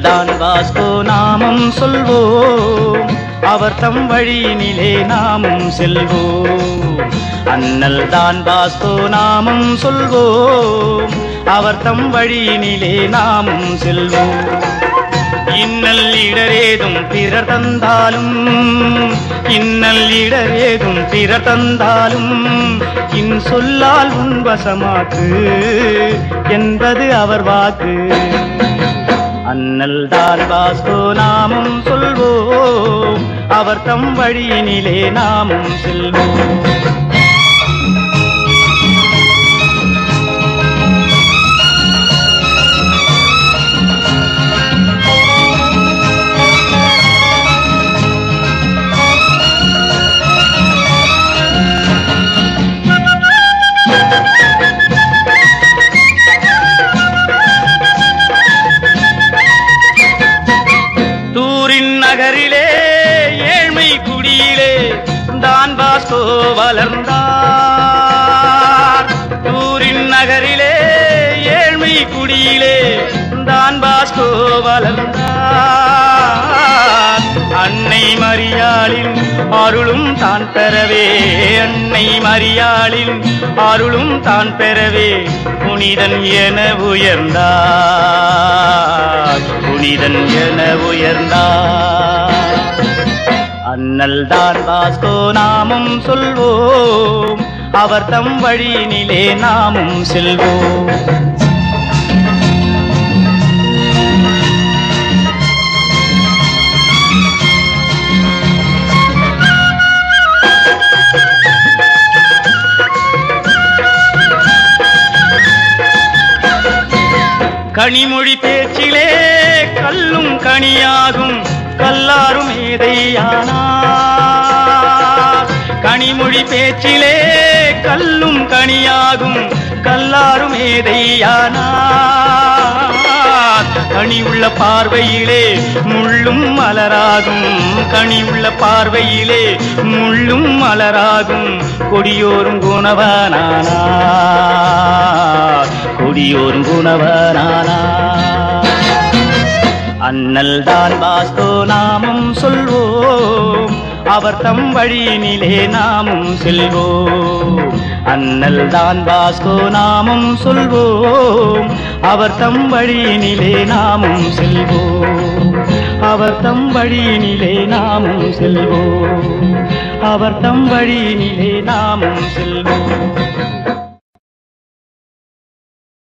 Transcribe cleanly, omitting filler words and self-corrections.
தான் வாஸ்கோ நாமம் சொல்வோம், அவர் தம் வழியினிலே நாமும் செல்வோம். அண்ணல் தான் வாஸ்கோ நாமம் சொல்வோம், அவர் தம் வழியினிலே நாமும் செல்வோம். இன்னல் இடரேதும் பிறர் தந்தாலும், இன்னல் இடரேதும் பிறர் தந்தாலும், இன்சொல்லால் உன்வசமாக்கு என்பது அவர் வாக்கு. அண்ணல் தான் வாஸ்கோ நாமும் சொல்வோம், அவர் தம் வழியினிலே நாமும் செல்வோம். நகரிலே ஏழ்மை குடியிலே தான் வாஸ்கோ வளர்ந்தார். தூரின் நகரிலே ஏழ்மை குடியிலே தான் வாஸ்கோ வளர்ந்தார். அன்னை மரியாளின் அருளும் தான் பெறவே, அன்னை மரியாளின் அருளும் தான் பெறவே புனிதன் என உயர்ந்தார், புனிதன் என உயர்ந்தார். அண்ணல் தான் வாஸ்கோ நாமும் சொல்வோம், அவர் தம் வழியினிலே நாமும் செல்வோம். கனிமொழி பேச்சிலே கல்லும் கனியாகும், கல்லாரும் மேதையானார். கனிமொழி பேச்சிலே கல்லும் கனியாகும், கல்லாரும் மேதையானார். கனிவுள்ள பார்வையிலே முள்ளும் மலராகும், கனிவுள்ள பார்வையிலே முள்ளும் மலராகும். கொடியோரும் குணவனானார், கொடியோரும் குணவனானார். அண்ணல் தான் வாஸ்கோ நாமும் சொல்வோம், அவர் தம் வழியினிலே நாமும் செல்வோம். அண்ணல் தான் வாஸ்கோ நாமும் சொல்வோம், அவர் தம் வழியினிலே நாமும் செல்வோம். அவர் தம் வழியினிலே நாமும் செல்வோம், அவர் தம் வழியினிலே நாமும் செல்வோம்.